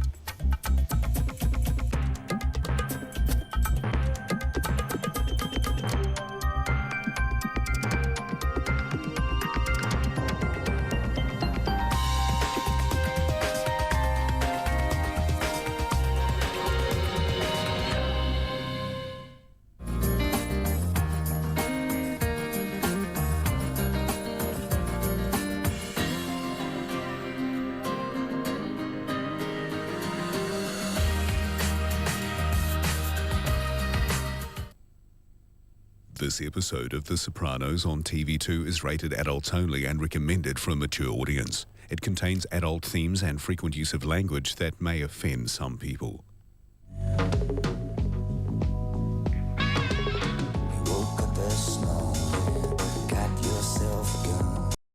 This episode of The Sopranos on TV2 is rated adults only and recommended for a mature audience. It contains adult themes and frequent use of language that may offend some people.